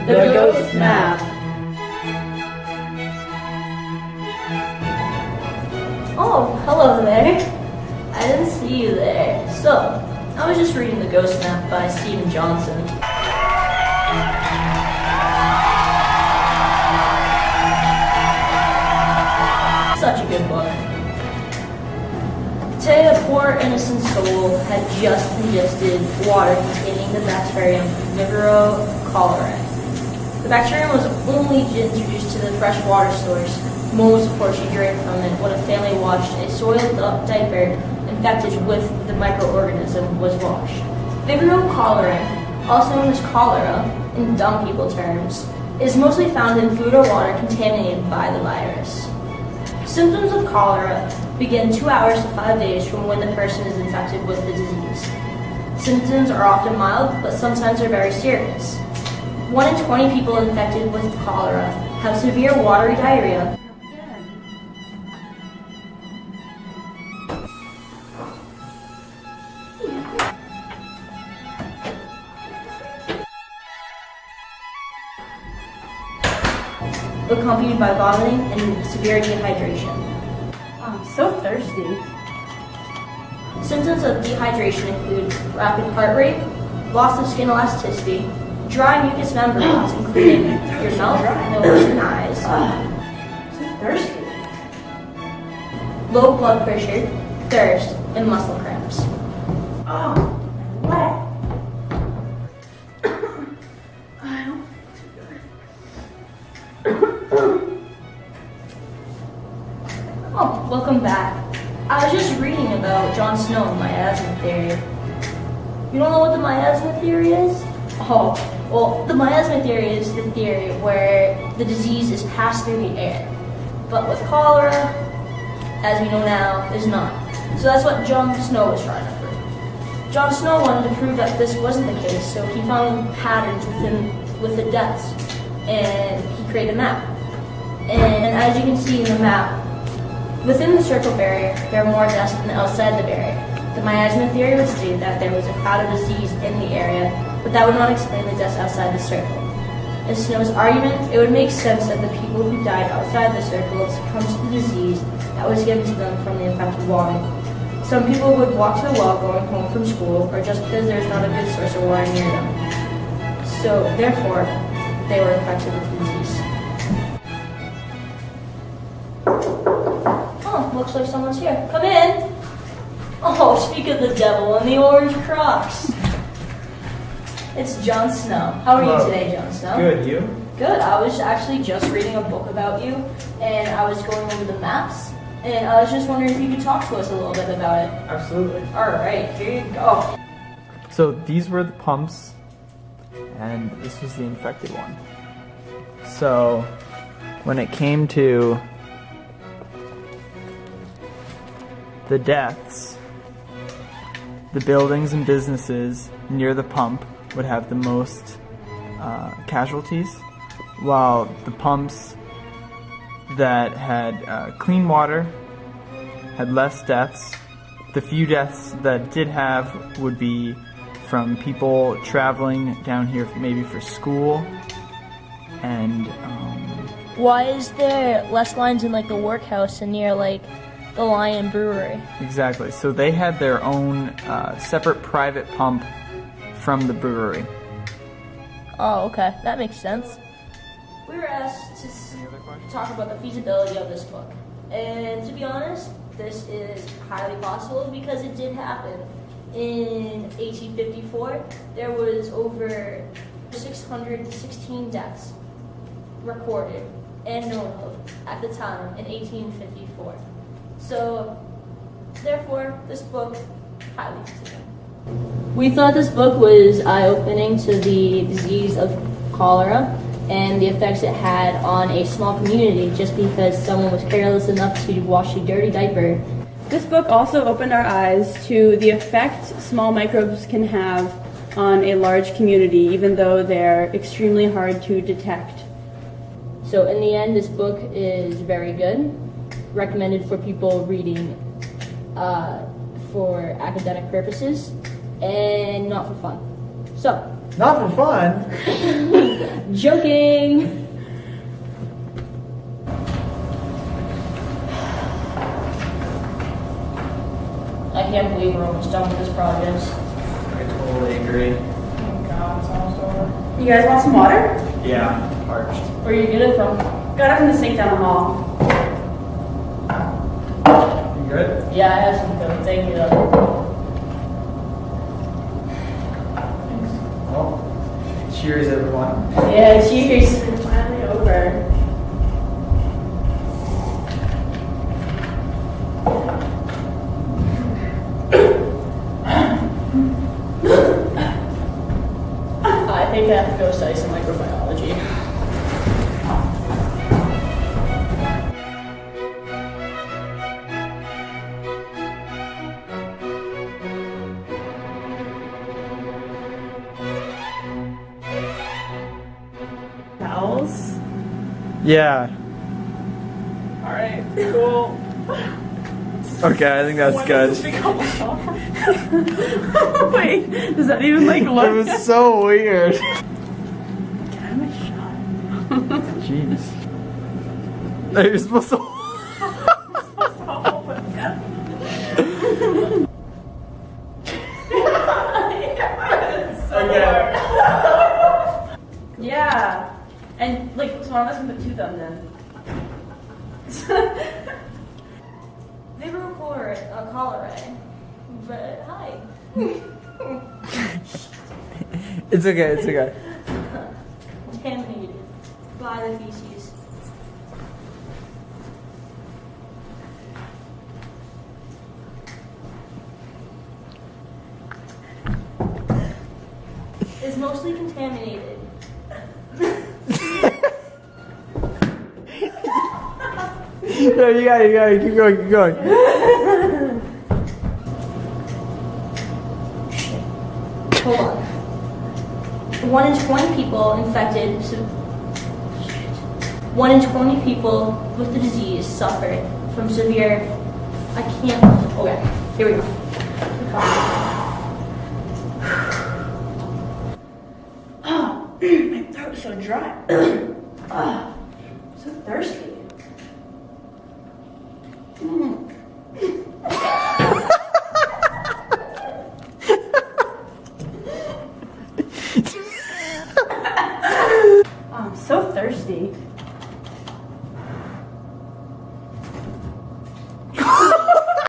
The Ghost Map. Oh, hello there. I didn't see you there. So, I was just reading The Ghost Map by Stephen Johnson. Such a good book. Today, a poor innocent soul had just ingested water containing the bacterium MiCRObacterium. The bacterium was only introduced to the fresh water source moments before she drank from it when a family watched a soiled diaper infected with the microorganism was washed. Vivaldi, also known as cholera in dumb people terms, is mostly found in food or water contaminated by the virus. Symptoms of cholera begin 2 hours to 5 days from when the person is infected with the disease. Symptoms are often mild, but sometimes are very serious. 1 in 20 people infected with cholera have severe watery diarrhea. Accompanied by vomiting and severe dehydration. I'm so thirsty. Symptoms of dehydration include rapid heart rate, loss of skin elasticity, dry mucous membranes, including your mouth, nose, and eyes. So thirsty. Low blood pressure, thirst, and muscle cramps. Oh, what? I don't feel too good. Oh, welcome back. I was just reading about Jon Snow and miasma theory. You don't know what the miasma theory is? Oh, well, the miasma theory is the theory where the disease is passed through the air. But with cholera, as we know now, is not. So that's what Jon Snow was trying to prove. Jon Snow wanted to prove that this wasn't the case, so he found patterns with the deaths, and he created a map. And as you can see in the map, within the circle barrier, there are more deaths than outside the barrier. The miasma theory would state that there was a cloud of disease in the area, but that would not explain the deaths outside the circle. In Snow's argument, it would make sense that the people who died outside the circle succumbed to the disease that was given to them from the infected water. Some people would walk to the well going home from school, or just because there's not a good source of water near them. So, therefore, they were infected with the disease. Oh, looks like someone's here. Come in! Oh, speak of the devil and the orange crocs. It's Jon Snow. How are you today, Jon Snow? Good, you? Good. I was actually just reading a book about you, and I was going over the maps, and I was just wondering if you could talk to us a little bit about it. Absolutely. All right, here you go. So these were the pumps, and this was the infected one. So when it came to the deaths, the buildings and businesses near the pump would have the most casualties, while the pumps that had clean water had less deaths. The few deaths that did have would be from people traveling down here maybe for school, and Why is there less lines in like the workhouse and near like the Lion Brewery? exactly. So they had their own separate private pump from the brewery. Oh, okay, that makes sense. We were asked to talk about the feasibility of this book, and to be honest, this is highly possible because it did happen. In 1854, there was over 616 deaths recorded and known of at the time in 1854. So, therefore, this book highly feasible. We thought this book was eye-opening to the disease of cholera and the effects it had on a small community just because someone was careless enough to wash a dirty diaper. This book also opened our eyes to the effect small microbes can have on a large community, even though they're extremely hard to detect. So in the end, this book is very good, recommended for people reading for academic purposes and not for fun. So. Not for fun? Joking. I can't believe we're almost done with this project. I totally agree. Oh God, it's almost over. You guys want some water? Yeah, parched. Where you get it from? Got it from the sink down the hall. You good? Yeah, I have some code. Thank you. Well, cheers, everyone. Yeah, cheers. It's finally over. I think I have to go study some microbiology. Towels? Yeah. Alright, cool. Okay, I think that's good. Wait, does that even like It look? was so weird. Can I have a shot? Jeez. No, you're supposed to. Okay. Yeah. And like, so one of us can put 2 thumbs in. Zero cholera. But hi. It's okay, it's okay. Contaminated by the feces. Is mostly contaminated. No, you got it, keep going. Hold on. 1 in 20 people infected. 1 in 20 people with the disease suffered from severe. I can't. Okay, here we go. My throat's so dry.